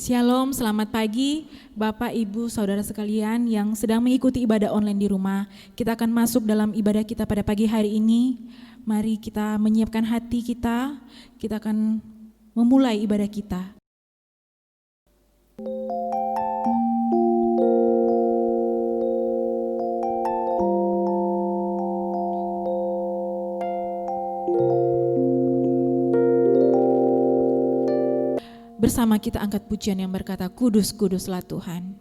Shalom, selamat pagi Bapak, Ibu, Saudara sekalian yang sedang mengikuti ibadah online di rumah. Kita akan masuk dalam ibadah kita pada pagi hari ini. Mari kita menyiapkan hati kita akan memulai ibadah kita. Bersama kita angkat pujian yang berkata, Kudus, kuduslah Tuhan.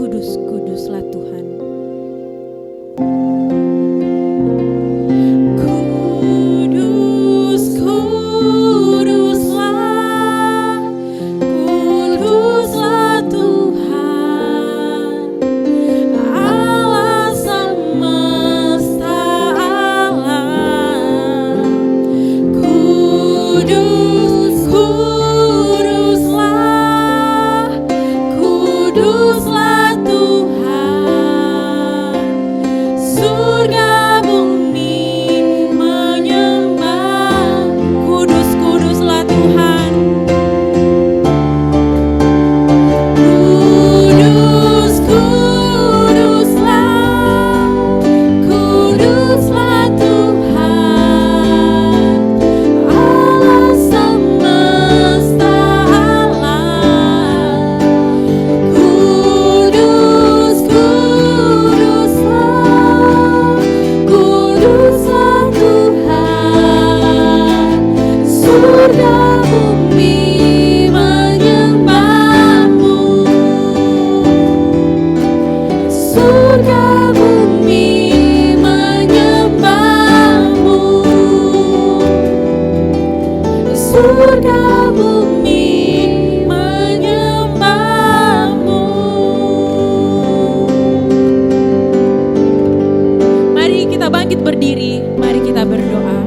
Kuduslah Tuhan. surga bumi menyembah. Kudus, kuduslah Tuhan. Kudus, kuduslah, kuduslah Tuhan, Allah semesta alam. Kudus, kuduslah, kuduslah Tuhan, surga bumi menyembahmu, surga bumi menyembahmu, surga bumi menyembahmu. Mari kita bangkit berdiri, mari kita berdoa.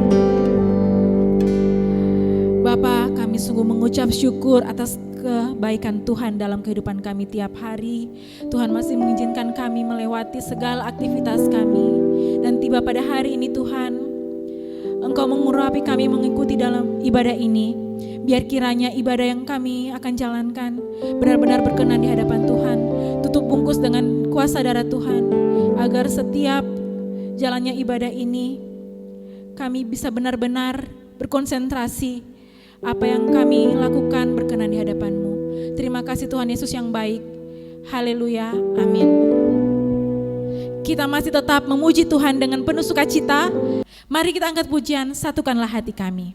Bapa, kami sungguh mengucap syukur atas kebaikan Tuhan dalam kehidupan kami tiap hari. Tuhan masih mengizinkan kami melewati segala aktivitas kami. Dan tiba pada hari ini Tuhan, Engkau mengurapi kami mengikuti dalam ibadah ini. Biar kiranya ibadah yang kami akan jalankan benar-benar berkenan di hadapan Tuhan. Tutup bungkus dengan kuasa darah Tuhan, agar setiap jalannya ibadah ini kami bisa benar-benar berkonsentrasi apa yang kami lakukan berkenan di hadapan-Mu. Terima kasih Tuhan Yesus yang baik. Haleluya, amin. Kita masih tetap memuji Tuhan dengan penuh sukacita. Mari kita angkat pujian, satukanlah hati kami.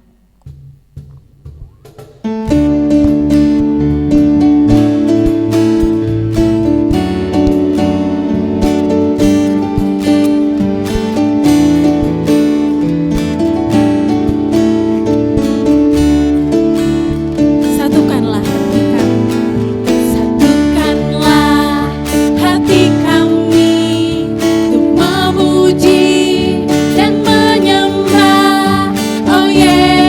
Satukanlah hati kami. Satukanlah hati kami untuk memuji dan menyembah. Oh yeah.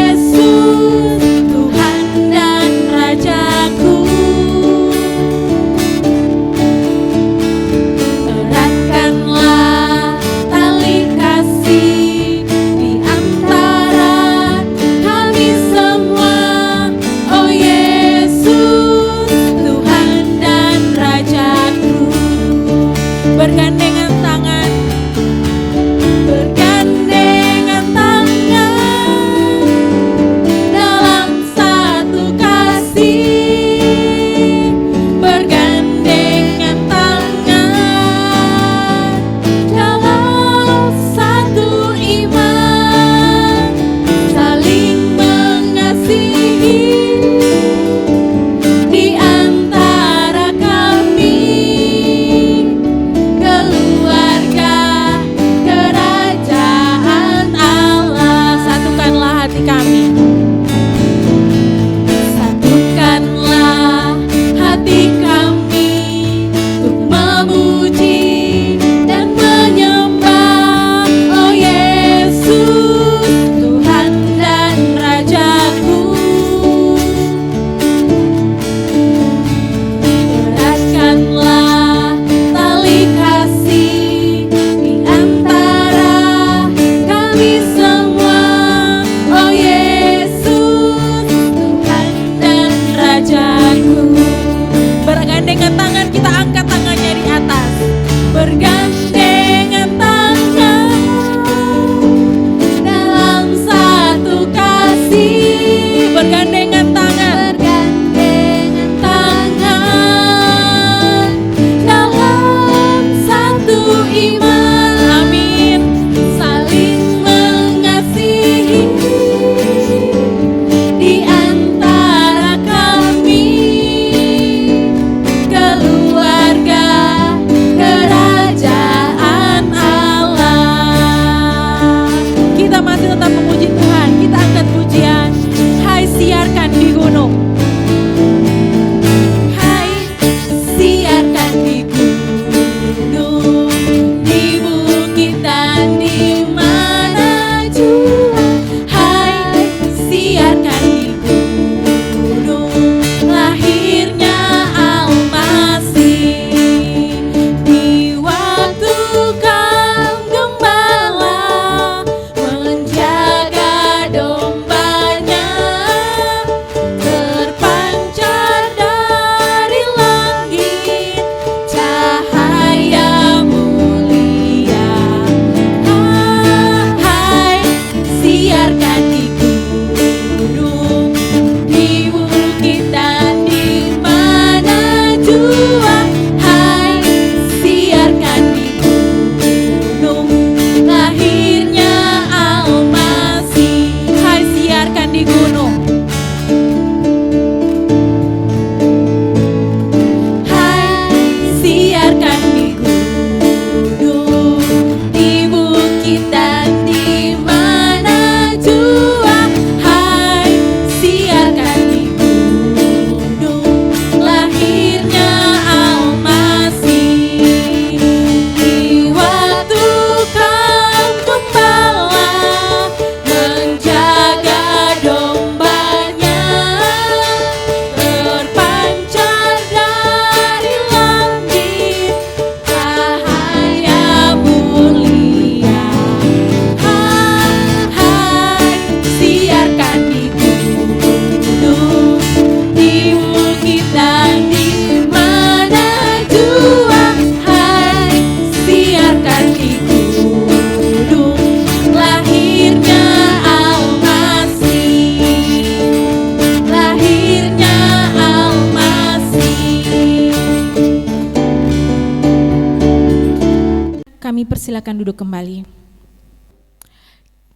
Kami persilakan duduk kembali.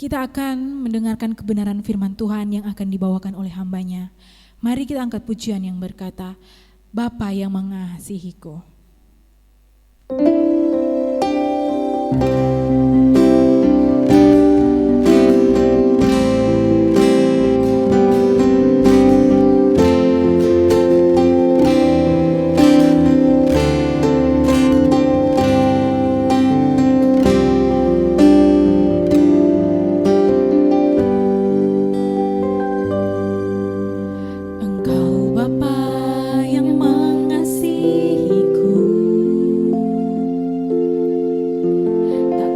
Kita akan mendengarkan kebenaran firman Tuhan yang akan dibawakan oleh hamba-Nya. Mari kita angkat pujian yang berkata, Bapa yang mengasihiku. Tak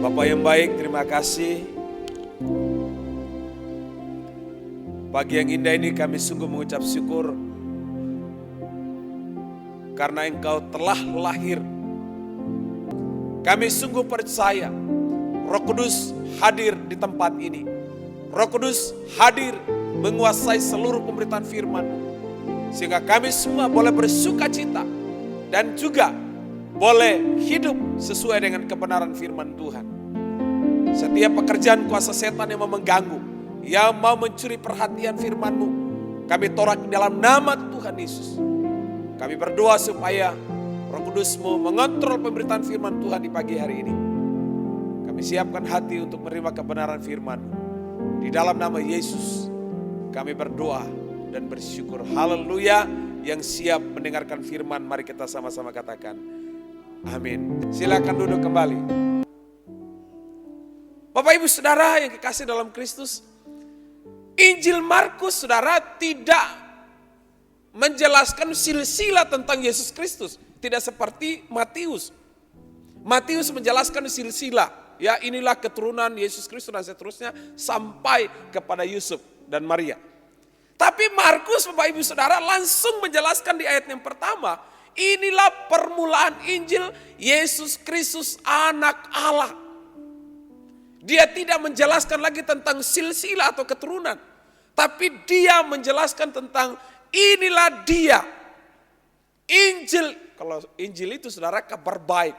Bapak yang baik, terima kasih. Pagi yang indah ini kami sungguh mengucap syukur karena Engkau telah lahir. Kami sungguh percaya Roh Kudus hadir di tempat ini. Roh Kudus hadir menguasai seluruh pemberitaan firman-Mu. Sehingga kami semua boleh bersukacita dan juga boleh hidup sesuai dengan kebenaran firman Tuhan. Setiap pekerjaan kuasa setan yang mau mengganggu, yang mau mencuri perhatian firman-Mu, kami tolak dalam nama Tuhan Yesus. Kami berdoa supaya Roh Kudus-Mu mengontrol pemberitaan firman Tuhan di pagi hari ini. Kami siapkan hati untuk menerima kebenaran firman-Mu. Di dalam nama Yesus kami berdoa dan bersyukur. Haleluya. Yang siap mendengarkan firman, mari kita sama-sama katakan amin. Silakan duduk kembali. Bapak Ibu Saudara yang kekasih dalam Kristus, Injil Markus Saudara tidak menjelaskan silsilah tentang Yesus Kristus. Tidak seperti Matius. Matius menjelaskan silsilah. Ya, inilah keturunan Yesus Kristus dan seterusnya sampai kepada Yusuf dan Maria. Tapi Markus, Bapak Ibu Saudara, langsung menjelaskan di ayat yang pertama, inilah permulaan Injil Yesus Kristus anak Allah. Dia tidak menjelaskan lagi tentang silsilah atau keturunan, tapi dia menjelaskan tentang inilah dia. Injil, kalau Injil itu Saudara kabar baik.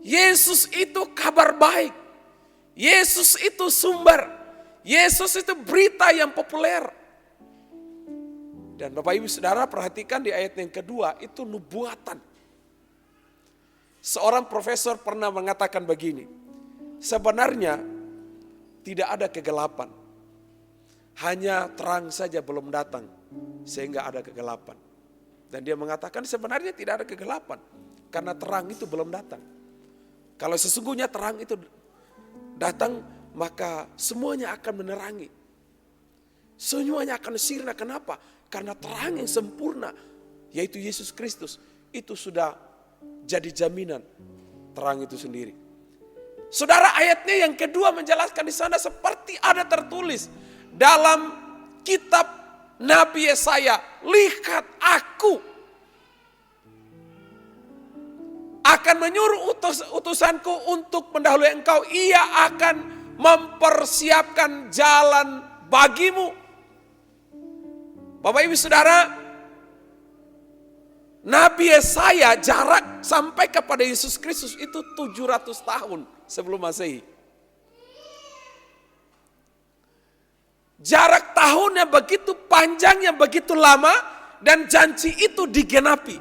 Yesus itu kabar baik. Yesus itu sumber. Yesus itu berita yang populer. Dan Bapak Ibu Saudara perhatikan di ayat yang kedua, itu nubuatan. Seorang profesor pernah mengatakan begini, sebenarnya tidak ada kegelapan. Hanya terang saja belum datang sehingga ada kegelapan. Dan dia mengatakan sebenarnya tidak ada kegelapan karena terang itu belum datang. Kalau sesungguhnya terang itu datang, maka semuanya akan menerangi. Semuanya akan sirna. Kenapa? Karena terang yang sempurna, yaitu Yesus Kristus, itu sudah jadi jaminan terang itu sendiri. Saudara, ayatnya yang kedua menjelaskan di sana seperti ada tertulis dalam kitab Nabi Yesaya, lihat aku akan menyuruh utusanku untuk mendahului engkau, ia akan mempersiapkan jalan bagimu. Bapak Ibu Saudara, Nabi Yesaya jarak sampai kepada Yesus Kristus itu 700 tahun sebelum Masehi. Jarak tahunnya begitu panjang, yang begitu lama, dan janji itu digenapi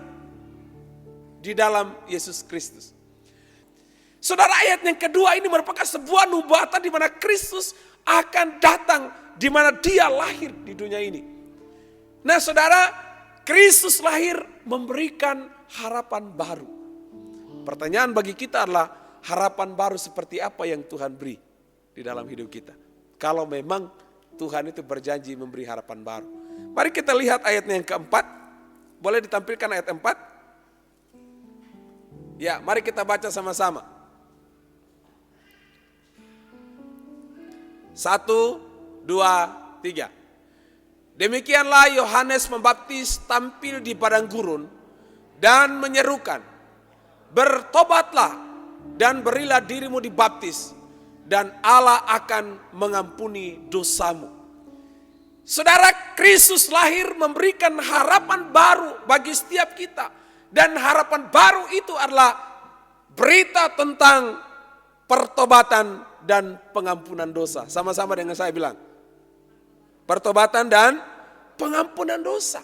di dalam Yesus Kristus. Saudara, ayat yang kedua ini merupakan sebuah nubuatan di mana Kristus akan datang, di mana dia lahir di dunia ini. Nah saudara, Kristus lahir memberikan harapan baru. Pertanyaan bagi kita adalah, harapan baru seperti apa yang Tuhan beri di dalam hidup kita? Kalau memang Tuhan itu berjanji memberi harapan baru. Mari kita lihat ayatnya yang keempat. Boleh ditampilkan ayat 4? Ya, mari kita baca sama-sama. 1, 2, 3. Demikianlah Yohanes Pembaptis tampil di padang gurun dan menyerukan, bertobatlah dan berilah dirimu dibaptis, dan Allah akan mengampuni dosamu. Saudara, Kristus lahir memberikan harapan baru bagi setiap kita. Dan harapan baru itu adalah berita tentang pertobatan dan pengampunan dosa. Sama-sama dengan saya bilang, pertobatan dan pengampunan dosa.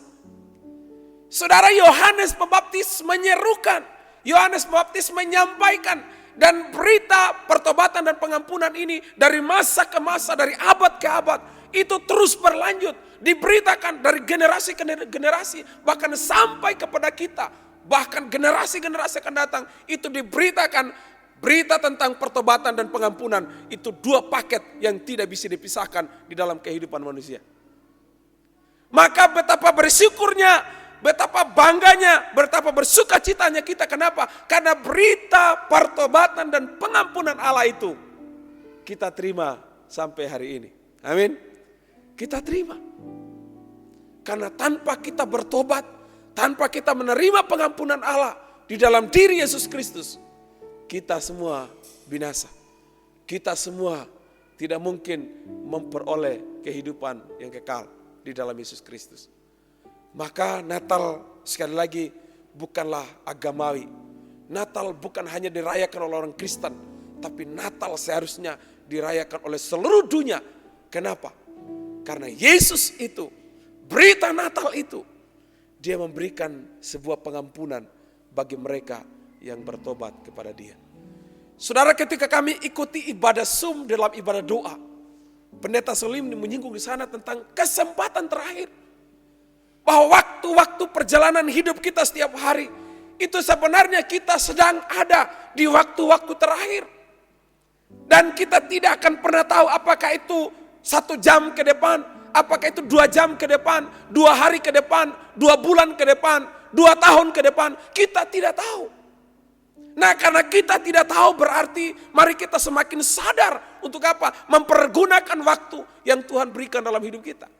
Saudara, Yohanes Pembaptis menyerukan, Yohanes Pembaptis menyampaikan, dan berita pertobatan dan pengampunan ini dari masa ke masa, dari abad ke abad, itu terus berlanjut, diberitakan dari generasi ke generasi, bahkan sampai kepada kita, bahkan generasi-generasi akan datang, itu diberitakan berita tentang pertobatan dan pengampunan. Itu dua paket yang tidak bisa dipisahkan di dalam kehidupan manusia. Maka betapa bersyukurnya betapa bangganya, betapa bersukacitanya kita. Kenapa? Karena berita pertobatan dan pengampunan Allah itu kita terima sampai hari ini. Amin. Kita terima. Karena tanpa kita bertobat, tanpa kita menerima pengampunan Allah di dalam diri Yesus Kristus, kita semua binasa. Kita semua tidak mungkin memperoleh kehidupan yang kekal di dalam Yesus Kristus. Maka Natal sekali lagi bukanlah agamawi. Natal bukan hanya dirayakan oleh orang Kristen, tapi Natal seharusnya dirayakan oleh seluruh dunia. Kenapa? Karena Yesus itu, berita Natal itu, dia memberikan sebuah pengampunan bagi mereka yang bertobat kepada dia. Saudara, ketika kami ikuti ibadah Zoom dalam ibadah doa, Pendeta Salim menyinggung di sana tentang kesempatan terakhir. Bahwa waktu-waktu perjalanan hidup kita setiap hari, itu sebenarnya kita sedang ada di waktu-waktu terakhir. Dan kita tidak akan pernah tahu apakah itu 1 jam ke depan, apakah itu 2 jam ke depan, 2 hari ke depan, 2 bulan ke depan, 2 tahun ke depan. Kita tidak tahu. Nah, karena kita tidak tahu, berarti mari kita semakin sadar untuk apa? Mempergunakan waktu yang Tuhan berikan dalam hidup kita.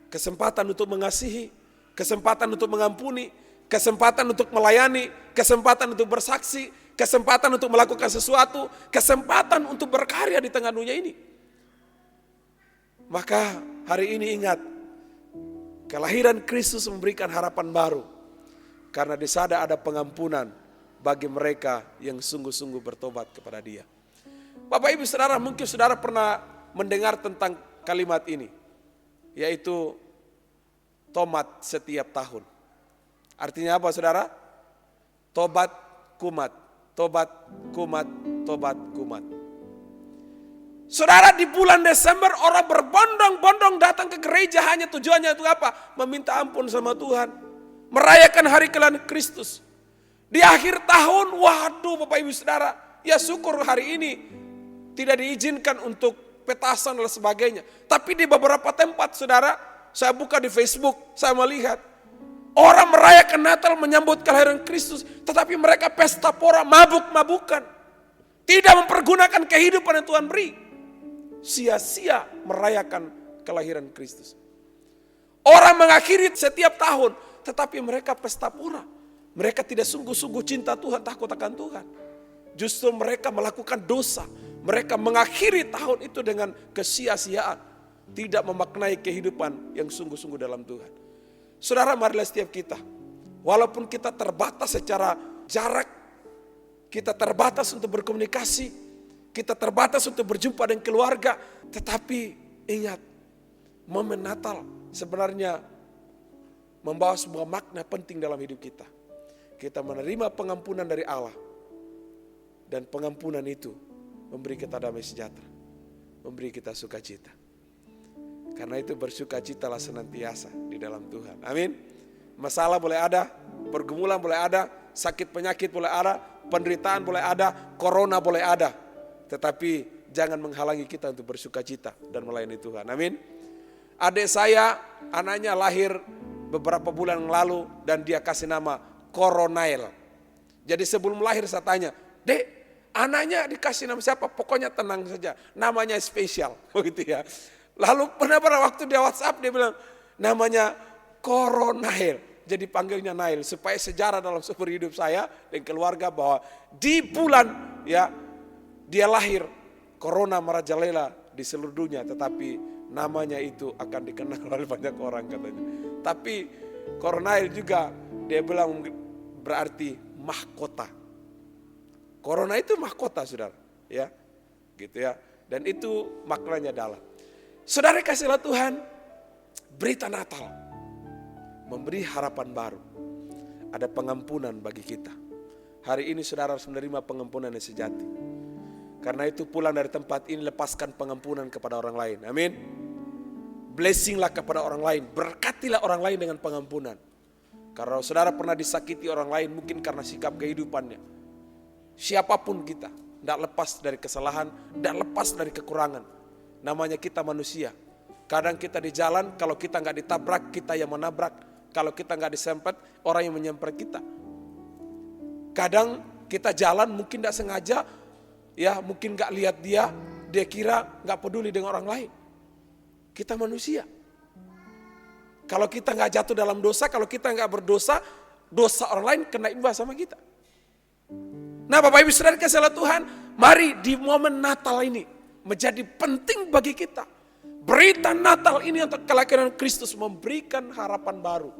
Kesempatan untuk mengasihi, kesempatan untuk mengampuni, kesempatan untuk melayani, kesempatan untuk bersaksi, kesempatan untuk melakukan sesuatu, kesempatan untuk berkarya di tengah dunia ini. Maka hari ini ingat, kelahiran Kristus memberikan harapan baru. Karena di sana ada pengampunan bagi mereka yang sungguh-sungguh bertobat kepada Dia. Bapak Ibu Saudara, mungkin saudara pernah mendengar tentang kalimat ini, yaitu tomat setiap tahun. Artinya apa saudara? Tobat kumat, tobat kumat, tobat kumat. Saudara, di bulan Desember orang berbondong-bondong datang ke gereja, hanya tujuannya itu apa? Meminta ampun sama Tuhan. Merayakan hari kelahiran Kristus. Di akhir tahun, waduh Bapak Ibu Saudara, ya syukur hari ini tidak diizinkan untuk petasan dan sebagainya. Tapi di beberapa tempat saudara, saya buka di Facebook, saya melihat orang merayakan Natal menyambut kelahiran Kristus, tetapi mereka pesta pora, mabuk-mabukan. Tidak mempergunakan kehidupan yang Tuhan beri. Sia-sia merayakan kelahiran Kristus. Orang mengakhiri setiap tahun, tetapi mereka pesta pora. Mereka tidak sungguh-sungguh cinta Tuhan, takut akan Tuhan. Justru mereka melakukan dosa. Mereka mengakhiri tahun itu dengan kesia-siaan. Tidak memaknai kehidupan yang sungguh-sungguh dalam Tuhan. Saudara, marilah setiap kita, walaupun kita terbatas secara jarak, kita terbatas untuk berkomunikasi, kita terbatas untuk berjumpa dengan keluarga, tetapi ingat, momen Natal sebenarnya membawa sebuah makna penting dalam hidup kita. Kita menerima pengampunan dari Allah, dan pengampunan itu memberi kita damai sejahtera, memberi kita sukacita. Karena itu bersukacitalah senantiasa di dalam Tuhan. Amin. Masalah boleh ada, pergumulan boleh ada, sakit penyakit boleh ada, penderitaan boleh ada, corona boleh ada. Tetapi jangan menghalangi kita untuk bersukacita dan melayani Tuhan. Amin. Adik saya, anaknya lahir beberapa bulan yang lalu dan dia kasih nama Koronail. Jadi sebelum lahir saya tanya, "Dek, anaknya dikasih nama siapa?" "Pokoknya tenang saja, namanya spesial." Begitu ya. Lalu pada waktu dia WhatsApp dia bilang namanya Koronail. Jadi panggilnya Nail supaya sejarah dalam seumur hidup saya dan keluarga bahwa di bulan ya dia lahir, corona merajalela di seluruh dunia, tetapi namanya itu akan dikenal oleh banyak orang katanya. Tapi Koronail juga dia bilang berarti mahkota. Corona itu mahkota saudara, ya, gitu ya. Dan itu maknanya dalam. Saudara kasihlah Tuhan, berita Natal memberi harapan baru. Ada pengampunan bagi kita. Hari ini saudara harus menerima pengampunan yang sejati. Karena itu pulang dari tempat ini lepaskan pengampunan kepada orang lain. Amin. Blessinglah kepada orang lain. Berkatilah orang lain dengan pengampunan. Karena saudara pernah disakiti orang lain mungkin karena sikap kehidupannya. Siapapun kita, tidak lepas dari kesalahan, tidak lepas dari kekurangan. Namanya kita manusia. Kadang kita di jalan, kalau kita nggak ditabrak, kita yang menabrak. Kalau kita nggak disempet, orang yang menyempet kita. Kadang kita jalan mungkin tidak sengaja, ya mungkin nggak lihat dia kira nggak peduli dengan orang lain. Kita manusia. Kalau kita nggak jatuh dalam dosa, kalau kita nggak berdosa, dosa orang lain kena imbas sama kita. Nah Bapak Ibu Saudara kasih oleh Tuhan, mari di momen Natal ini menjadi penting bagi kita. Berita Natal ini untuk kelahiran Kristus memberikan harapan baru.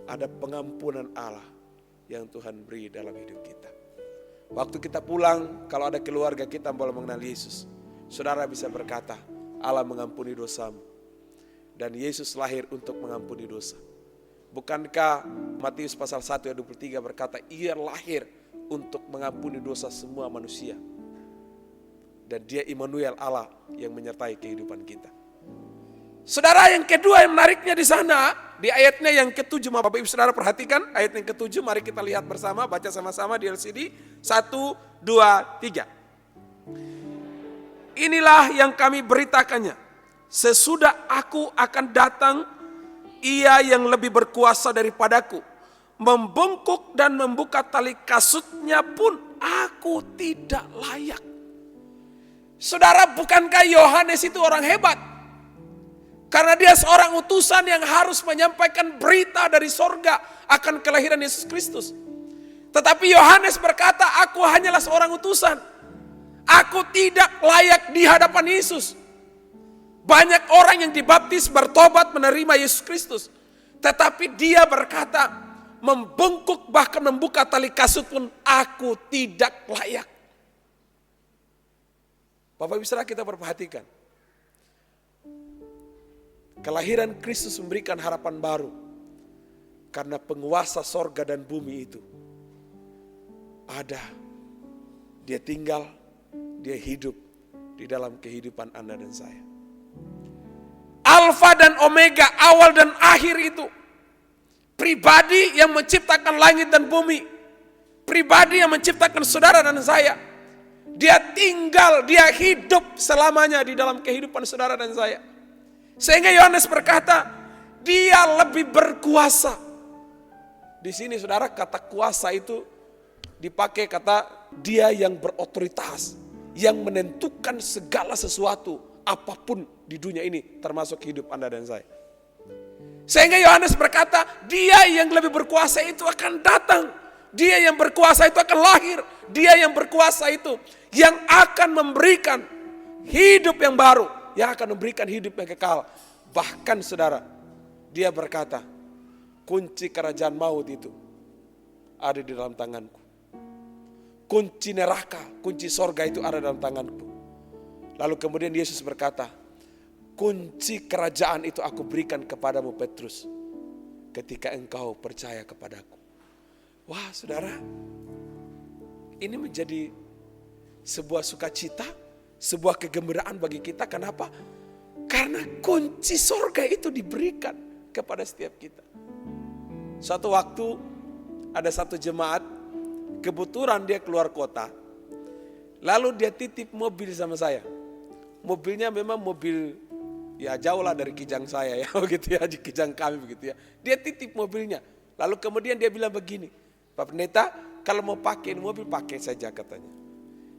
Ada pengampunan Allah yang Tuhan beri dalam hidup kita. Waktu kita pulang, kalau ada keluarga kita boleh mengenal Yesus, saudara bisa berkata, Allah mengampuni dosamu. Dan Yesus lahir untuk mengampuni dosa. Bukankah Matius pasal 1 ayat 23 berkata, Ia lahir untuk mengampuni dosa semua manusia. Dan Dia Immanuel, Allah yang menyertai kehidupan kita. Saudara, yang kedua yang menariknya di sana, di ayatnya yang ke-7, Bapak Ibu Saudara perhatikan ayat yang ke-7, mari kita lihat bersama, baca sama-sama di LCD. 1, 2, 3. Inilah yang kami beritakannya. Sesudah aku akan datang, Ia yang lebih berkuasa daripadaku. Membungkuk dan membuka tali kasutnya pun aku tidak layak. Saudara, bukankah Yohanes itu orang hebat? Karena dia seorang utusan yang harus menyampaikan berita dari sorga akan kelahiran Yesus Kristus. Tetapi Yohanes berkata, aku hanyalah seorang utusan. Aku tidak layak di hadapan Yesus. Banyak orang yang dibaptis bertobat menerima Yesus Kristus. Tetapi dia berkata, membungkuk bahkan membuka tali kasut pun aku tidak layak. Bapak Ibu Saudara kita perhatikan. Kelahiran Kristus memberikan harapan baru. Karena penguasa sorga dan bumi itu ada. Dia tinggal, dia hidup di dalam kehidupan Anda dan saya. Alfa dan Omega, awal dan akhir itu. Pribadi yang menciptakan langit dan bumi. Pribadi yang menciptakan saudara dan saya. Dia tinggal, dia hidup selamanya di dalam kehidupan saudara dan saya. Sehingga Yohanes berkata, dia lebih berkuasa. Di sini saudara, kata kuasa itu dipakai kata dia yang berotoritas, yang menentukan segala sesuatu, apapun di dunia ini, termasuk hidup Anda dan saya. Sehingga Yohanes berkata, dia yang lebih berkuasa itu akan datang. Dia yang berkuasa itu akan lahir. Dia yang berkuasa itu yang akan memberikan hidup yang baru, yang akan memberikan hidup yang kekal. Bahkan saudara, dia berkata, kunci kerajaan maut itu ada di dalam tanganku. Kunci neraka, kunci sorga itu ada dalam tanganku. Lalu kemudian Yesus berkata, kunci kerajaan itu aku berikan kepadamu Petrus, ketika engkau percaya kepadaku. Wah saudara, ini menjadi sebuah sukacita, sebuah kegembiraan bagi kita. Kenapa? Karena kunci sorga itu diberikan kepada setiap kita. Suatu waktu ada satu jemaat, kebetulan dia keluar kota. Lalu dia titip mobil sama saya. Mobilnya memang mobil ya jauh lah dari kijang saya ya, begitu ya, di kijang kami begitu ya. Dia titip mobilnya. Lalu kemudian dia bilang begini, Pak Pendeta, kalau mau pakai mobil pakai saja katanya.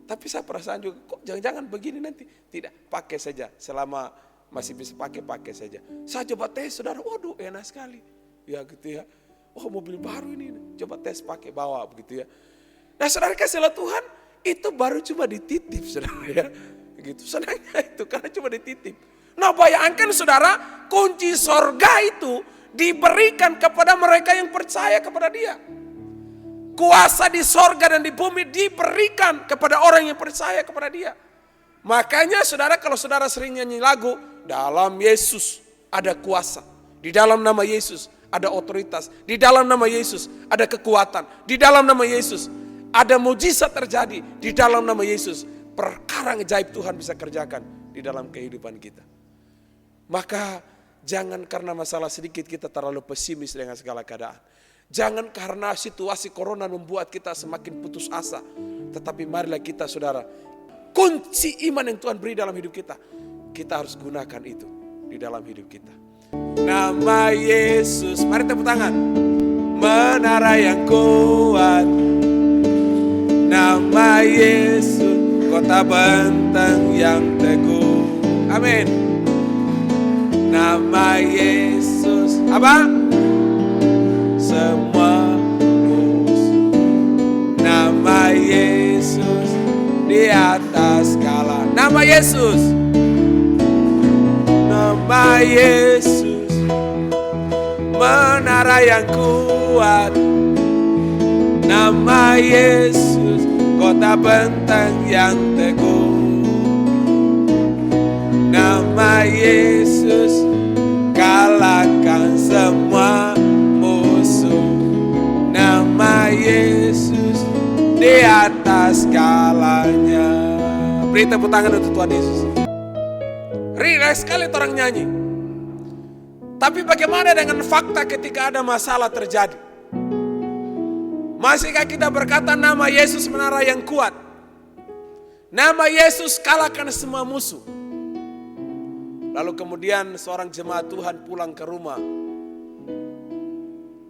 Tapi saya perasaan juga, kok jangan-jangan begini nanti. Tidak, pakai saja. Selama masih bisa pakai saja. Saya coba tes saudara, waduh enak sekali. Ya gitu ya. Oh mobil baru ini, coba tes pakai bawa begitu ya. Nah saudara kasih Tuhan, itu baru cuma dititip saudara ya. Begitu, senangnya itu karena cuma dititip. Nah bayangkan saudara, kunci sorga itu diberikan kepada mereka yang percaya kepada dia. Kuasa di sorga dan di bumi diberikan kepada orang yang percaya kepada dia. Makanya saudara, kalau saudara sering nyanyi lagu, dalam Yesus ada kuasa. Di dalam nama Yesus ada otoritas. Di dalam nama Yesus ada kekuatan. Di dalam nama Yesus ada mujizat terjadi. Di dalam nama Yesus perkara ajaib Tuhan bisa kerjakan di dalam kehidupan kita. Maka jangan karena masalah sedikit kita terlalu pesimis dengan segala keadaan. Jangan karena situasi corona membuat kita semakin putus asa. Tetapi marilah kita saudara, kunci iman yang Tuhan beri dalam hidup kita, kita harus gunakan itu di di dalam hidup kita. Nama Yesus, mari tepuk tangan. Menara yang kuat, nama Yesus, kota benteng yang teguh. Amin. Nama Yesus, apa? Semua musuh. Nama Yesus di atas segala. Nama Yesus. Nama Yesus, menara yang kuat. Nama Yesus, kota benteng yang teguh. Nama Yesus, kalahkan semua musuh. Nama Yesus di atas segalanya. Beri tepuk tangan untuk Tuhan Yesus. Rileks sekali orang nyanyi. Tapi bagaimana dengan fakta ketika ada masalah terjadi? Masihkah kita berkata nama Yesus menara yang kuat? Nama Yesus kalahkan semua musuh. Lalu kemudian seorang jemaat Tuhan pulang ke rumah.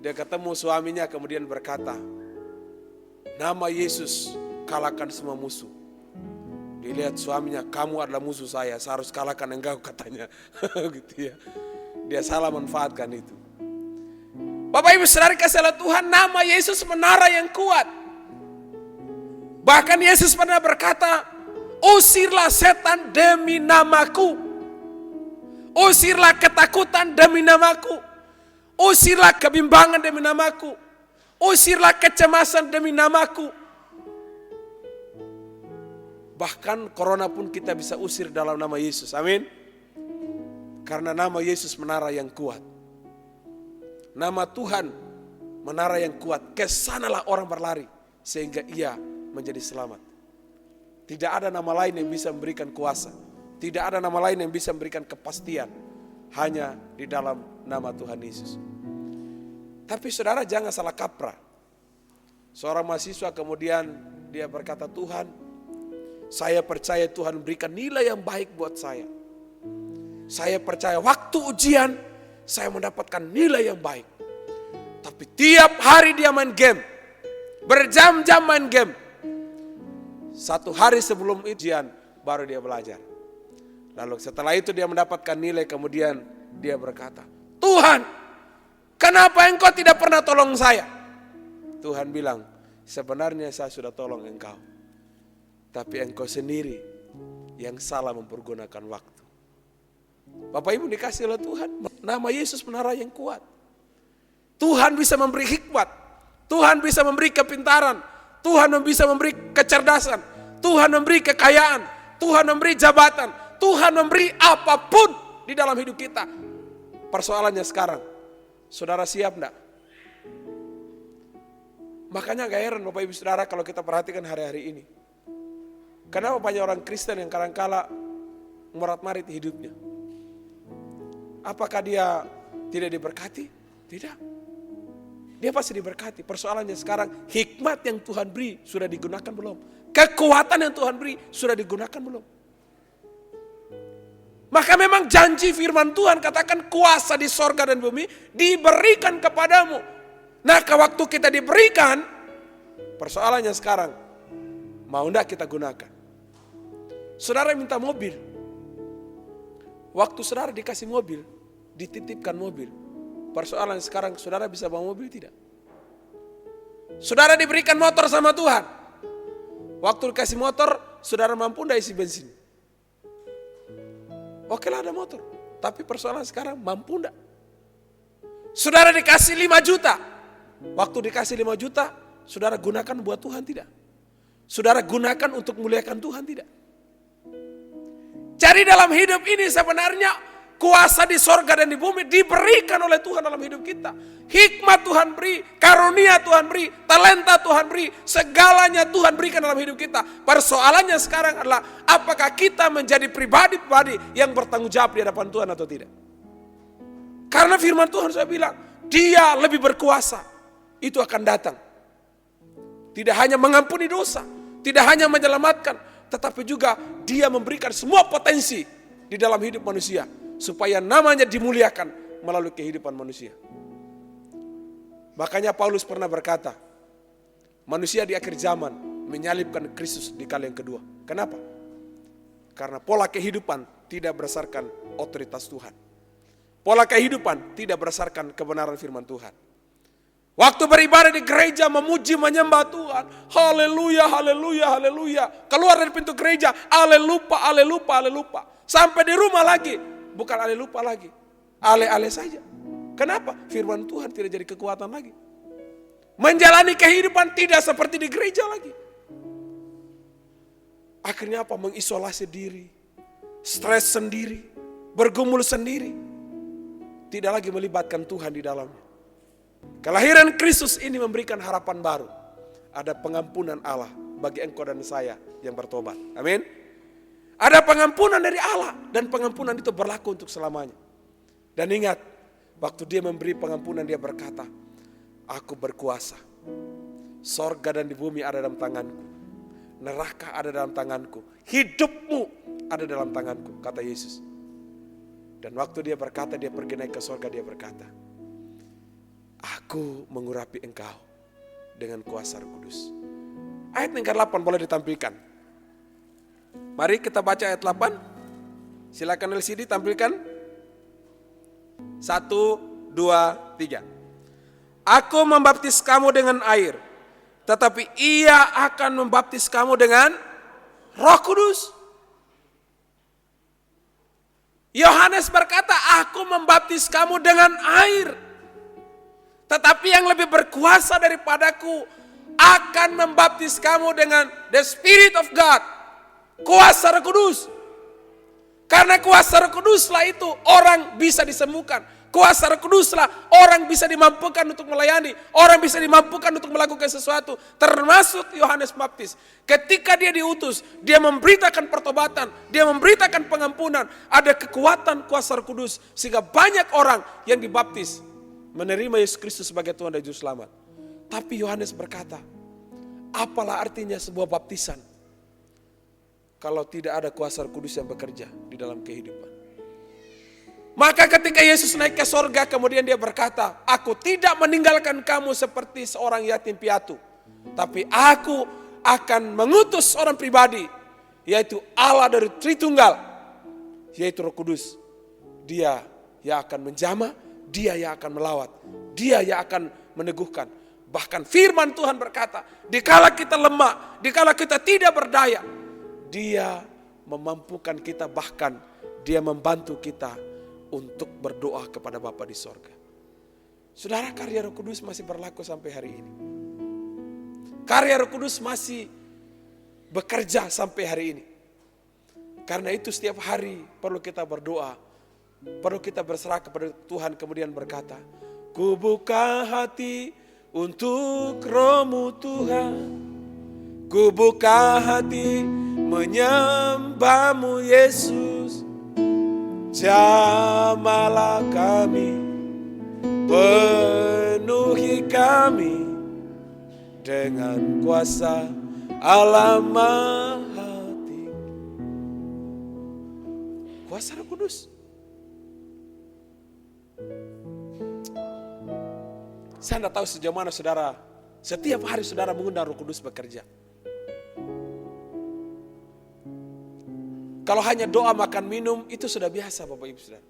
Dia ketemu suaminya kemudian berkata, nama Yesus kalahkan semua musuh. Dilihat suaminya, kamu adalah musuh saya harus kalahkan engkau katanya. Gitu ya. Dia salah manfaatkan itu. Bapak Ibu Saudara kasih Tuhan, nama Yesus menara yang kuat. Bahkan Yesus pernah berkata, usirlah setan demi namaku. Usirlah ketakutan demi namaku. Usirlah kebimbangan demi namaku. Usirlah kecemasan demi namaku. Bahkan corona pun kita bisa usir dalam nama Yesus. Amin. Karena nama Yesus menara yang kuat. Nama Tuhan menara yang kuat. Kesanalah orang berlari sehingga ia menjadi selamat. Tidak ada nama lain yang bisa memberikan kuasa. Tidak ada nama lain yang bisa memberikan kepastian. Hanya di dalam nama Tuhan Yesus. Tapi saudara jangan salah kaprah. Seorang mahasiswa kemudian dia berkata, Tuhan, saya percaya Tuhan berikan nilai yang baik buat saya. Saya percaya waktu ujian saya mendapatkan nilai yang baik. Tapi tiap hari dia main game. Berjam-jam main game. Satu hari sebelum ujian baru dia belajar. Lalu setelah itu dia mendapatkan nilai, kemudian dia berkata, Tuhan, kenapa engkau tidak pernah tolong saya? Tuhan bilang, sebenarnya saya sudah tolong engkau. Tapi engkau sendiri yang salah mempergunakan waktu. Bapak Ibu dikasih oleh Tuhan, nama Yesus menara yang kuat. Tuhan bisa memberi hikmat, Tuhan bisa memberi kepintaran, Tuhan bisa memberi kecerdasan, Tuhan memberi kekayaan, Tuhan memberi jabatan, Tuhan memberi apapun di dalam hidup kita. Persoalannya sekarang, saudara siap enggak? Makanya gak heran Bapak Ibu Saudara kalau kita perhatikan hari-hari ini. Kenapa banyak orang Kristen yang kadang-kala morat-marit hidupnya? Apakah dia tidak diberkati? Tidak. Dia pasti diberkati. Persoalannya sekarang, hikmat yang Tuhan beri sudah digunakan belum? Kekuatan yang Tuhan beri sudah digunakan belum? Maka memang janji firman Tuhan katakan kuasa di sorga dan bumi diberikan kepadamu. Nah, waktu kita diberikan, persoalannya sekarang, mau enggak kita gunakan? Saudara minta mobil. Waktu saudara dikasih mobil, dititipkan mobil. Persoalan sekarang, saudara bisa bawa mobil tidak? Saudara diberikan motor sama Tuhan. Waktu dikasih motor, saudara mampu enggak isi bensin? Oke lah ada motor. Tapi persoalan sekarang, mampu enggak? Saudara dikasih 5 juta. Waktu dikasih 5 juta, saudara gunakan buat Tuhan tidak? Saudara gunakan untuk muliakan Tuhan tidak? Jadi dalam hidup ini sebenarnya kuasa di sorga dan di bumi diberikan oleh Tuhan dalam hidup kita. Hikmat Tuhan beri, karunia Tuhan beri, talenta Tuhan beri, segalanya Tuhan berikan dalam hidup kita. Persoalannya sekarang adalah apakah kita menjadi pribadi-pribadi yang bertanggung jawab di hadapan Tuhan atau tidak. Karena firman Tuhan saya bilang, Dia lebih berkuasa. Itu akan datang. Tidak hanya mengampuni dosa, tidak hanya menyelamatkan, tetapi juga Dia memberikan semua potensi di dalam hidup manusia supaya namanya dimuliakan melalui kehidupan manusia. Makanya Paulus pernah berkata, manusia di akhir zaman menyalibkan Kristus di kali yang kedua. Kenapa? Karena pola kehidupan tidak berdasarkan otoritas Tuhan. Pola kehidupan tidak berdasarkan kebenaran firman Tuhan. Waktu beribadah di gereja memuji menyembah Tuhan. Haleluya, haleluya, haleluya. Keluar dari pintu gereja, alelupa, alelupa, alelupa. Sampai di rumah lagi, bukan alelupa lagi. Ale-ale saja. Kenapa? Firman Tuhan tidak jadi kekuatan lagi. Menjalani kehidupan tidak seperti di gereja lagi. Akhirnya apa? Mengisolasi diri. Stres sendiri. Bergumul sendiri. Tidak lagi melibatkan Tuhan di dalamnya. Kelahiran Kristus ini memberikan harapan baru. Ada pengampunan Allah bagi engkau dan saya yang bertobat. Amin. Ada pengampunan dari Allah. Dan pengampunan itu berlaku untuk selamanya. Dan ingat, waktu dia memberi pengampunan dia berkata, aku berkuasa. Sorga dan di bumi ada dalam tanganku. Neraka ada dalam tanganku. Hidupmu ada dalam tanganku, kata Yesus. Dan waktu dia berkata, dia pergi naik ke sorga, dia berkata, aku mengurapi engkau dengan kuasa Roh Kudus. Ayat yang ke-8 boleh ditampilkan. Mari kita baca ayat 8. Silakan LCD tampilkan. 1, 2, 3. Aku membaptis kamu dengan air, tetapi ia akan membaptis kamu dengan Roh Kudus. Yohanes berkata, aku membaptis kamu dengan air. Tetapi yang lebih berkuasa daripadaku akan membaptis kamu dengan the Spirit of God. Kuasa Roh Kudus. Karena kuasa Roh Kuduslah itu orang bisa disembuhkan. Kuasa Roh Kuduslah orang bisa dimampukan untuk melayani. Orang bisa dimampukan untuk melakukan sesuatu. Termasuk Yohanes Baptis. Ketika dia diutus, dia memberitakan pertobatan. Dia memberitakan pengampunan. Ada kekuatan kuasa Roh Kudus. Sehingga banyak orang yang dibaptis. Menerima Yesus Kristus sebagai Tuhan dan Juru Selamat. Tapi Yohanes berkata, apalah artinya sebuah baptisan kalau tidak ada kuasa Roh Kudus yang bekerja di dalam kehidupan. Maka ketika Yesus naik ke sorga, kemudian dia berkata, aku tidak meninggalkan kamu seperti seorang yatim piatu, tapi aku akan mengutus orang pribadi, yaitu Allah dari Tritunggal, yaitu Roh Kudus. Dia yang akan menjamah, dia yang akan melawat, dia yang akan meneguhkan. Bahkan firman Tuhan berkata, dikala kita lemah, dikala kita tidak berdaya, dia memampukan kita, bahkan dia membantu kita untuk berdoa kepada Bapa di sorga. Saudara, karya Roh Kudus masih berlaku sampai hari ini. Karya Roh Kudus masih bekerja sampai hari ini. Karena itu setiap hari perlu kita berdoa. Perlu kita berserah kepada Tuhan, kemudian berkata, ku buka hati untuk Roh-Mu Tuhan. Ku buka hati menyembah-Mu Yesus. Jamalah kami, penuhi kami dengan kuasa Allah Maha Tinggi. Kuasa Roh Kudus. Saya tidak tahu sejauh mana saudara, setiap hari saudara mengundang Roh Kudus bekerja. Kalau hanya doa, makan, minum, itu sudah biasa Bapak Ibu Saudara.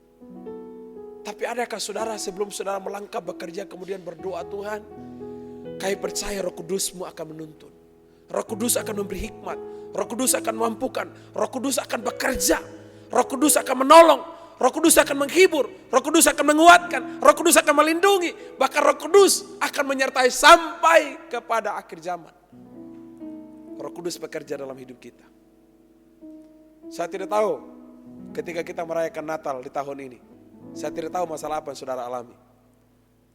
Tapi adakah saudara sebelum saudara melangkah bekerja kemudian berdoa, Tuhan, kami percaya Roh Kudus-Mu akan menuntun. Roh Kudus akan memberi hikmat. Roh Kudus akan mampukan. Roh Kudus akan bekerja. Roh Kudus akan menolong. Roh Kudus akan menghibur, Roh Kudus akan menguatkan, Roh Kudus akan melindungi, bahkan Roh Kudus akan menyertai sampai kepada akhir zaman. Roh Kudus bekerja dalam hidup kita. Saya tidak tahu ketika kita merayakan Natal di tahun ini, saya tidak tahu masalah apa yang saudara alami.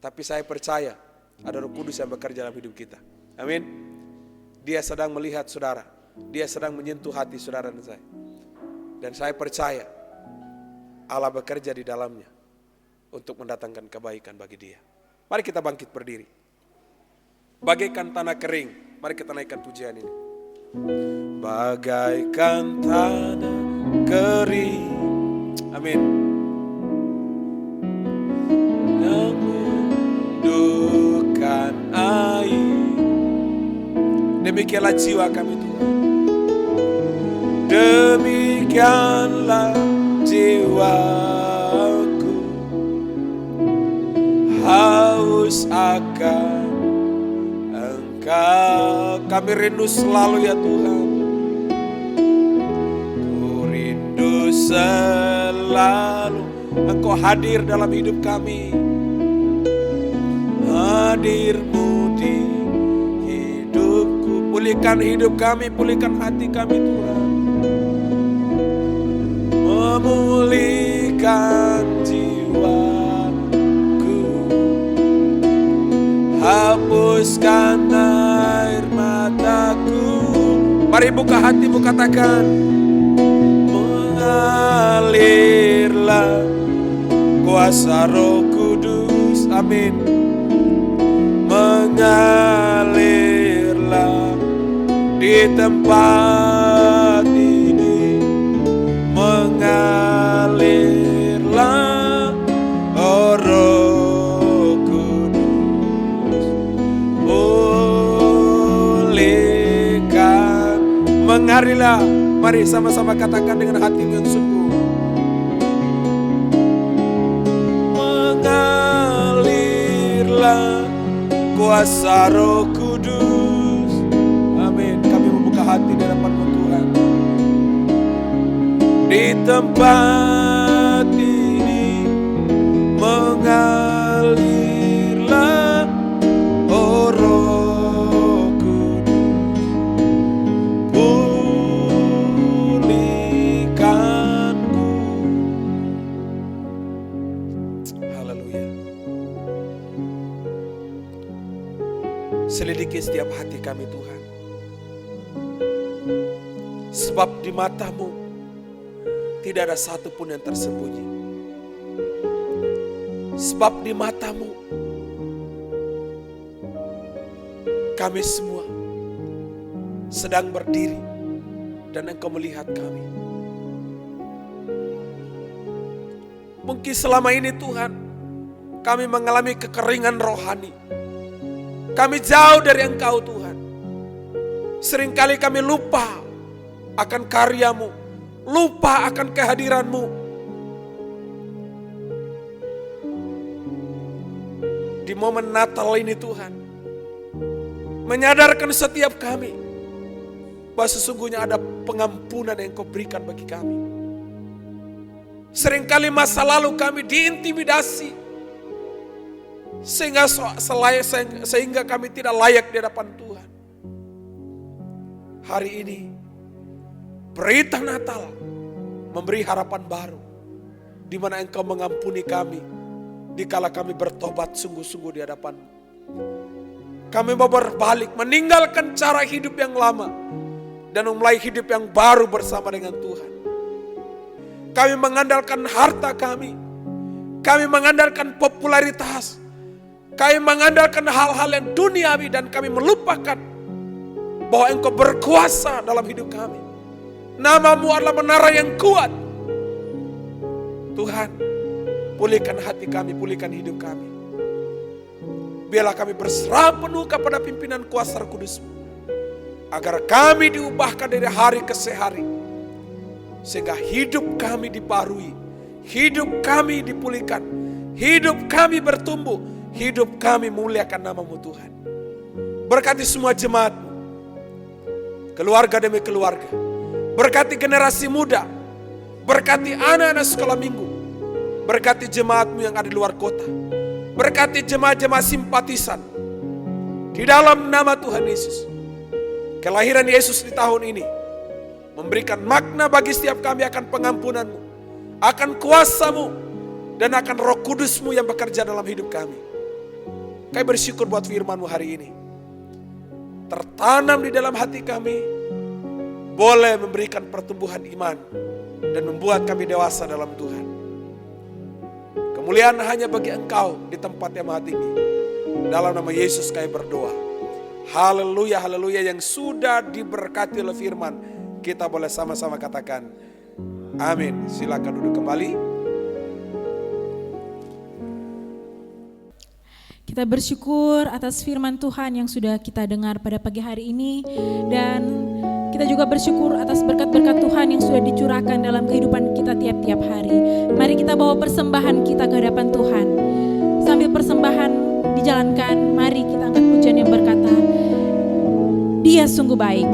Tapi saya percaya ada Roh Kudus yang bekerja dalam hidup kita. Amin. Dia sedang melihat saudara, dia sedang menyentuh hati saudara dan saya. Dan saya percaya Allah bekerja di dalamnya untuk mendatangkan kebaikan bagi dia. Mari kita bangkit berdiri. Bagaikan tanah kering, mari kita naikkan pujian ini. Bagaikan tanah kering. Amin. Demikianlah jiwa kami Tuhan. Demikianlah jiwaku, haus akan Engkau. Kami rindu selalu ya Tuhan. Ku rindu selalu Engkau hadir dalam hidup kami. Hadir-Mu di hidupku. Pulihkan hidup kami, pulihkan hati kami Tuhan. Memulihkan jiwaku, hapuskan air mataku. Mari buka hatimu, katakan, mengalirlah kuasa Roh Kudus. Amin. Mengalirlah di tempat ini, mengalirlah, oh Roh Kudus, pulihkan. Mengalirlah, mari sama-sama katakan dengan hatimu yang sungguh. Mengalirlah kuasa Roh Kudus. Amin. Kami membuka hati di hadapan-Mu Tuhan. Di tempat ini mengalirlah, oh Roh Kudus, pulihkanku. Haleluya. Selidiki setiap hati kami Tuhan. Sebab di mata-Mu tidak ada satupun yang tersembunyi. Sebab di mata-Mu kami semua sedang berdiri dan Engkau melihat kami. Mungkin selama ini Tuhan kami mengalami kekeringan rohani. Kami jauh dari Engkau Tuhan. Seringkali kami lupa akan karya-Mu, lupa akan kehadiran-Mu. Di momen Natal ini Tuhan, menyadarkan setiap kami bahwa sesungguhnya ada pengampunan yang Engkau berikan bagi kami. Seringkali masa lalu kami diintimidasi, sehingga kami tidak layak di hadapan Tuhan. Hari ini berita Natal memberi harapan baru, di mana Engkau mengampuni kami dikala kami bertobat sungguh-sungguh di hadapan-Mu. Kami mau berbalik, meninggalkan cara hidup yang lama dan memulai hidup yang baru bersama dengan Tuhan. Kami mengandalkan harta kami mengandalkan popularitas, kami mengandalkan hal-hal yang duniawi, dan kami melupakan bahwa Engkau berkuasa dalam hidup kami. Nama-Mu adalah menara yang kuat. Tuhan, pulihkan hati kami, pulihkan hidup kami. Biarlah kami berserah penuh kepada pimpinan kuasa Roh Kudus-Mu, agar kami diubahkan dari hari ke hari, sehingga hidup kami diparui, hidup kami dipulihkan, hidup kami bertumbuh, hidup kami muliakan nama-Mu Tuhan. Berkati semua jemaat-Mu, keluarga demi keluarga. Berkati generasi muda, berkati anak-anak sekolah minggu, berkati jemaat-Mu yang ada di luar kota, berkati jemaat-jemaat simpatisan. Di dalam nama Tuhan Yesus, kelahiran Yesus di tahun ini memberikan makna bagi setiap kami akan pengampunan-Mu, akan kuasa-Mu, dan akan Roh Kudus-Mu yang bekerja dalam hidup kami. Kami bersyukur buat firman-Mu hari ini, tertanam di dalam hati kami, boleh memberikan pertumbuhan iman dan membuat kami dewasa dalam Tuhan. Kemuliaan hanya bagi Engkau di tempat yang maha tinggi. Dalam nama Yesus kami berdoa. Haleluya, haleluya. Yang sudah diberkati oleh firman, kita boleh sama-sama katakan amin. Silakan duduk kembali. Kita bersyukur atas firman Tuhan yang sudah kita dengar pada pagi hari ini, dan kita juga bersyukur atas berkat-berkat Tuhan yang sudah dicurahkan dalam kehidupan kita tiap-tiap hari. Mari kita bawa persembahan kita ke hadapan Tuhan. Sambil persembahan dijalankan, mari kita angkat pujian yang berkata, Dia sungguh baik.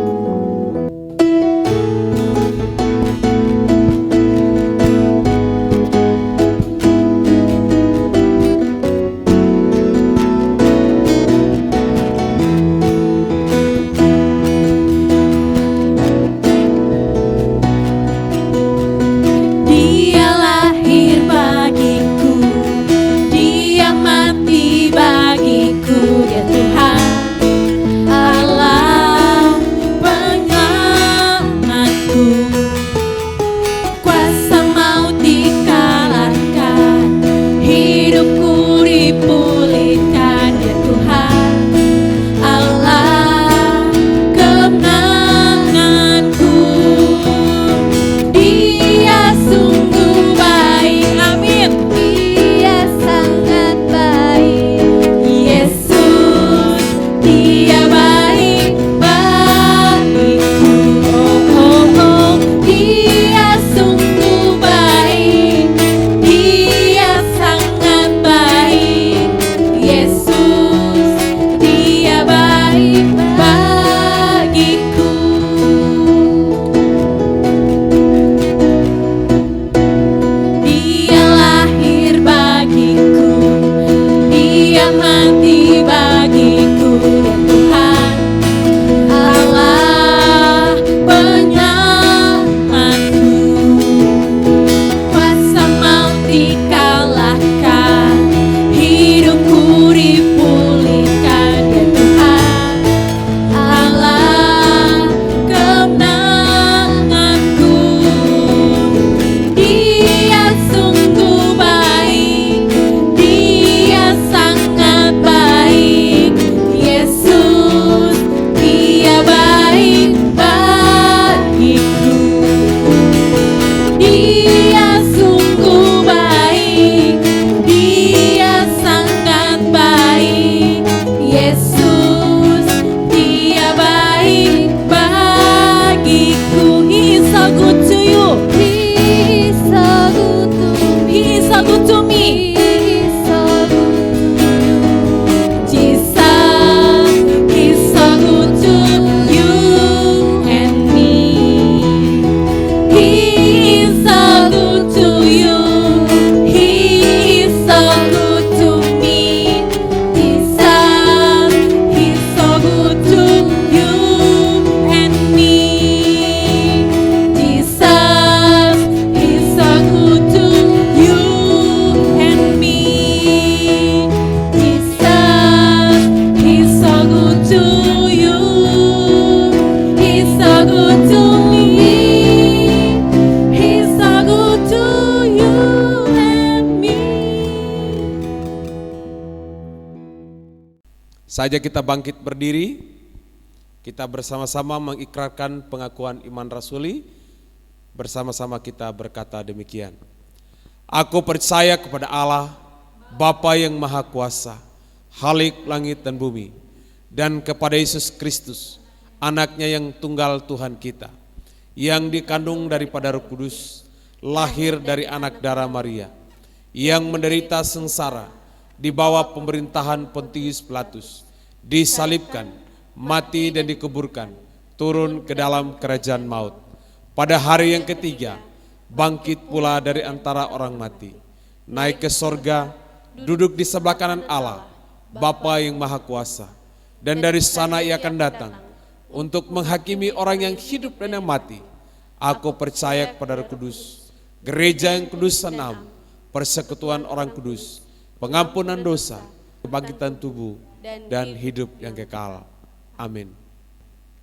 Saja kita bangkit berdiri, kita bersama-sama mengikrarkan pengakuan iman rasuli, bersama-sama kita berkata demikian. Aku percaya kepada Allah, Bapa yang Maha Kuasa, Khalik langit dan bumi, dan kepada Yesus Kristus, anaknya yang tunggal Tuhan kita, yang dikandung daripada Roh Kudus, lahir dari anak darah Maria, yang menderita sengsara di bawah pemerintahan Pontius Pilatus, disalibkan, mati dan dikuburkan, turun ke dalam kerajaan maut. Pada hari yang ketiga, bangkit pula dari antara orang mati, naik ke sorga, duduk di sebelah kanan Allah, Bapa yang Maha Kuasa, dan dari sana Ia akan datang untuk menghakimi orang yang hidup dan yang mati. Aku percaya kepada Roh Kudus, gereja yang kudus senam, persekutuan orang kudus, pengampunan dosa, kebangkitan tubuh, dan hidup yang kekal. Amin.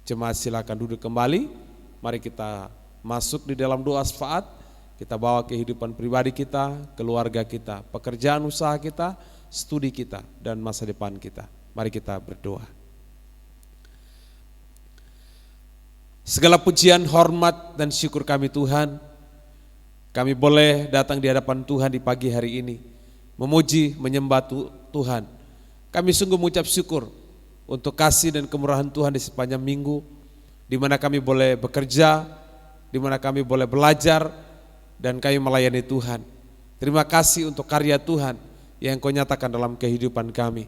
Jemaat silakan duduk kembali. Mari kita masuk di dalam doa syafaat. Kita bawa kehidupan pribadi kita, keluarga kita, pekerjaan usaha kita, studi kita, dan masa depan kita. Mari kita berdoa. Segala pujian, hormat, dan syukur kami Tuhan, kami boleh datang di hadapan Tuhan di pagi hari ini, memuji, menyembah Tuhan, Kami sungguh mengucap syukur untuk kasih dan kemurahan Tuhan di sepanjang minggu, di mana kami boleh bekerja, di mana kami boleh belajar, dan kami melayani Tuhan. Terima kasih untuk karya Tuhan yang Kau nyatakan dalam kehidupan kami.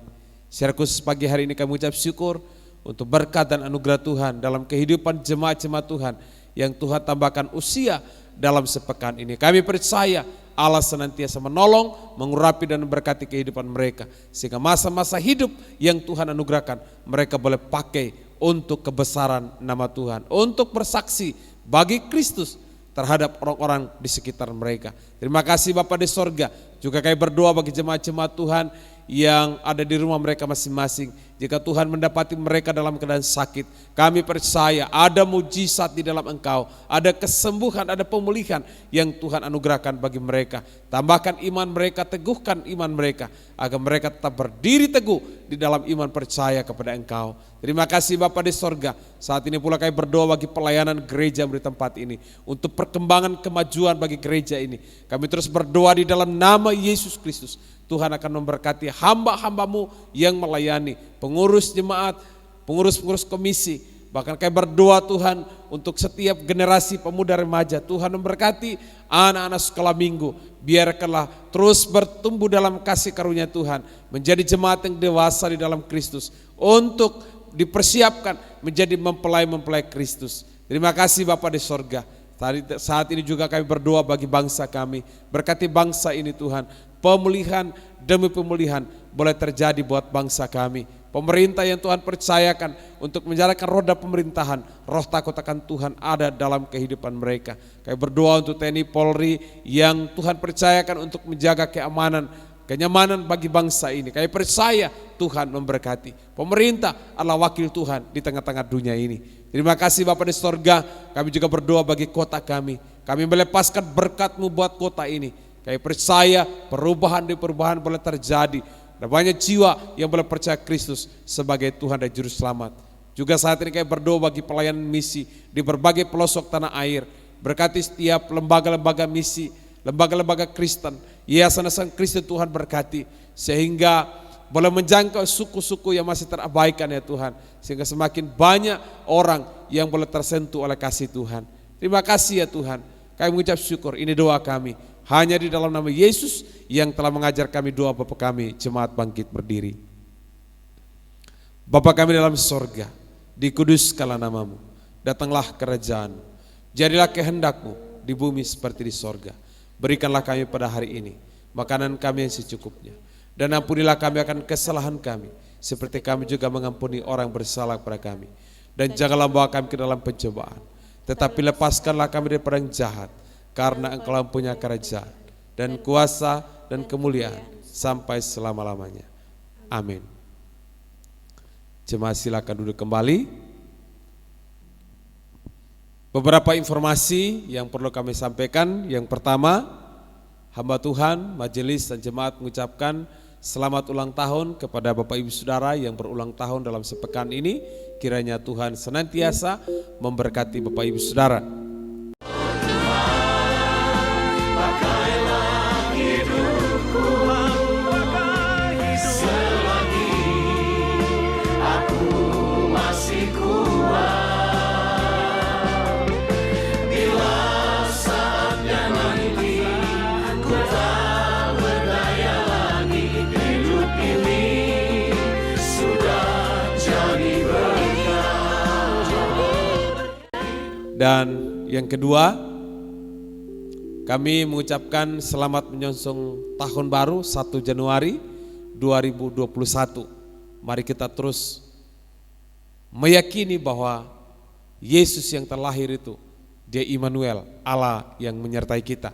Secara khusus pagi hari ini kami mengucap syukur untuk berkat dan anugerah Tuhan dalam kehidupan jemaat-jemaat Tuhan yang Tuhan tambahkan usia dalam sepekan ini. Kami percaya Allah senantiasa menolong, mengurapi dan memberkati kehidupan mereka. Sehingga masa-masa hidup yang Tuhan anugerahkan mereka boleh pakai untuk kebesaran nama Tuhan. Untuk bersaksi bagi Kristus terhadap orang-orang di sekitar mereka. Terima kasih Bapa di sorga. Juga kami berdoa bagi jemaat-jemaat Tuhan yang ada di rumah mereka masing-masing. Jika Tuhan mendapati mereka dalam keadaan sakit, kami percaya ada mujizat di dalam Engkau, ada kesembuhan, ada pemulihan yang Tuhan anugerahkan bagi mereka. Tambahkan iman mereka, teguhkan iman mereka, agar mereka tetap berdiri teguh di dalam iman percaya kepada Engkau. Terima kasih Bapa di sorga. Saat ini pula kami berdoa bagi pelayanan gereja di tempat ini, untuk perkembangan kemajuan bagi gereja ini. Kami terus berdoa di dalam nama Yesus Kristus. Tuhan akan memberkati hamba-hambamu yang melayani, pengurus jemaat, pengurus-pengurus komisi. Bahkan kami berdoa Tuhan untuk setiap generasi pemuda remaja. Tuhan memberkati anak-anak sekolah minggu. Biarkanlah terus bertumbuh dalam kasih karunia Tuhan, menjadi jemaat yang dewasa di dalam Kristus, untuk dipersiapkan menjadi mempelai-mempelai Kristus. Terima kasih Bapa di sorga. Saat ini juga kami berdoa bagi bangsa kami. Berkati bangsa ini Tuhan. Pemulihan demi pemulihan boleh terjadi buat bangsa kami. Pemerintah yang Tuhan percayakan untuk menjalankan roda pemerintahan, roh takut akan Tuhan ada dalam kehidupan mereka. Kami berdoa untuk TNI Polri yang Tuhan percayakan untuk menjaga keamanan, kenyamanan bagi bangsa ini. Kami percaya Tuhan memberkati. Pemerintah adalah wakil Tuhan di tengah-tengah dunia ini. Terima kasih Bapa di sorga. Kami juga berdoa bagi kota kami. Kami melepaskan berkat-Mu buat kota ini. Kami percaya perubahan demi perubahan boleh terjadi. Ada banyak jiwa yang boleh percaya Kristus sebagai Tuhan dan Juru Selamat. Juga saat ini kami berdoa bagi pelayanan misi di berbagai pelosok tanah air. Berkati setiap lembaga-lembaga misi, lembaga-lembaga Kristen, yayasan-yayasan Kristen Tuhan berkati. Sehingga boleh menjangkau suku-suku yang masih terabaikan ya Tuhan. Sehingga semakin banyak orang yang boleh tersentuh oleh kasih Tuhan. Terima kasih ya Tuhan. Kami mengucap syukur, ini doa kami. Hanya di dalam nama Yesus yang telah mengajar kami doa Bapa kami, jemaat bangkit berdiri. Bapa kami dalam sorga, dikuduskanlah namamu, datanglah kerajaan, jadilah kehendak-Mu di bumi seperti di sorga. Berikanlah kami pada hari ini makanan kami yang secukupnya, dan ampunilah kami akan kesalahan kami, seperti kami juga mengampuni orang bersalah kepada kami. Dan janganlah bawa kami ke dalam pencobaan, tetapi lepaskanlah kami daripada yang jahat, karena Engkau punya kerajaan dan kuasa dan kemuliaan sampai selama-lamanya. Amin. Jemaat silakan duduk kembali. Beberapa informasi yang perlu kami sampaikan. Yang pertama, hamba Tuhan, majelis dan jemaat mengucapkan selamat ulang tahun kepada Bapak Ibu Saudara yang berulang tahun dalam sepekan ini. Kiranya Tuhan senantiasa memberkati Bapak Ibu Saudara. Dan yang kedua, kami mengucapkan selamat menyongsong tahun baru 1 Januari 2021. Mari kita terus meyakini bahwa Yesus yang terlahir itu, Dia Immanuel, Allah yang menyertai kita.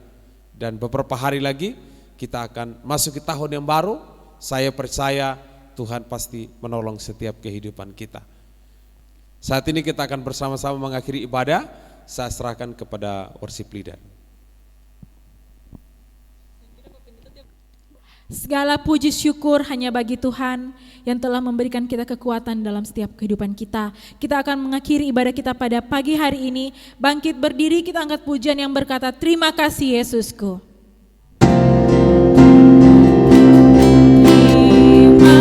Dan beberapa hari lagi kita akan masuk ke tahun yang baru. Saya percaya Tuhan pasti menolong setiap kehidupan kita. Saat ini kita akan bersama-sama mengakhiri ibadah. Saya serahkan kepada worship leader. Segala puji syukur hanya bagi Tuhan yang telah memberikan kita kekuatan dalam setiap kehidupan kita. Kita akan mengakhiri ibadah kita pada pagi hari ini. Bangkit berdiri, kita angkat pujian yang berkata, terima kasih Yesusku. Terima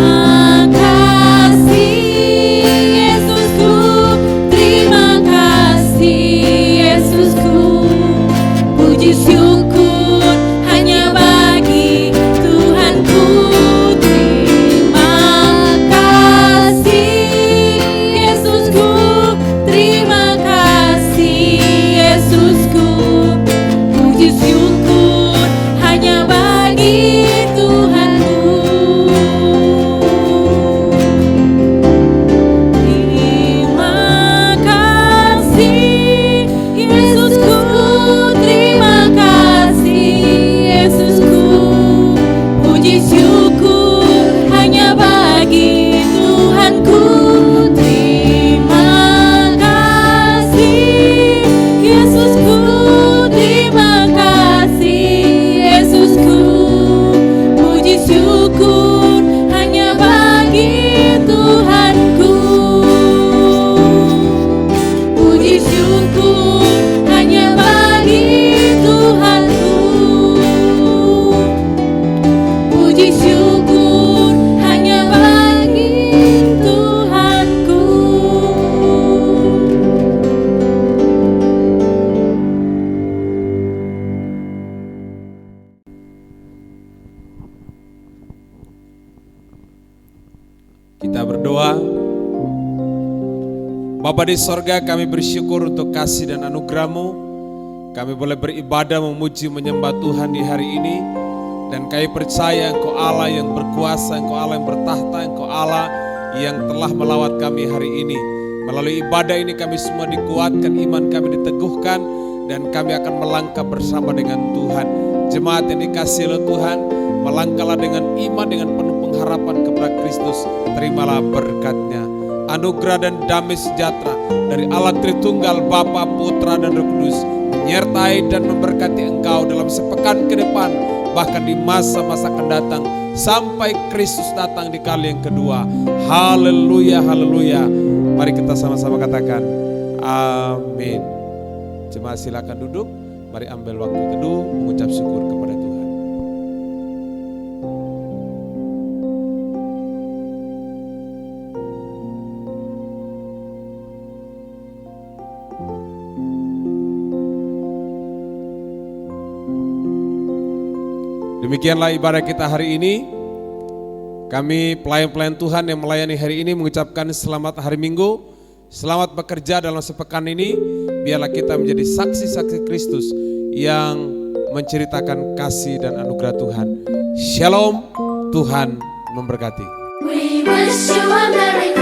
Bapa di sorga, kami bersyukur untuk kasih dan anugerah-Mu. Kami boleh beribadah, memuji, menyembah Tuhan di hari ini. Dan kami percaya Engkau Allah yang berkuasa, Engkau Allah yang bertahta, Engkau Allah yang telah melawat kami hari ini. Melalui ibadah ini kami semua dikuatkan, iman kami diteguhkan, dan kami akan melangkah bersama dengan Tuhan. Jemaat yang dikasihi oleh Tuhan, melangkahlah dengan iman, dengan penuh pengharapan kepada Kristus. Terimalah berkat-Nya. Anugerah dan damai sejahtera dari Allah Tritunggal, Bapa, Putra, dan Roh Kudus menyertai dan memberkati engkau dalam sepekan ke depan, bahkan di masa-masa akan datang sampai Kristus datang di kali yang kedua. Haleluya, haleluya. Mari kita sama-sama katakan amin. Jemaat silakan duduk. Mari ambil waktu teduh mengucap syukur kepada Tuhan. Demikianlah ibadah kita hari ini. Kami pelayan-pelayan Tuhan yang melayani hari ini mengucapkan selamat hari Minggu. Selamat bekerja dalam sepekan ini. Biarlah kita menjadi saksi-saksi Kristus yang menceritakan kasih dan anugerah Tuhan. Shalom, Tuhan memberkati. We wish you a Merry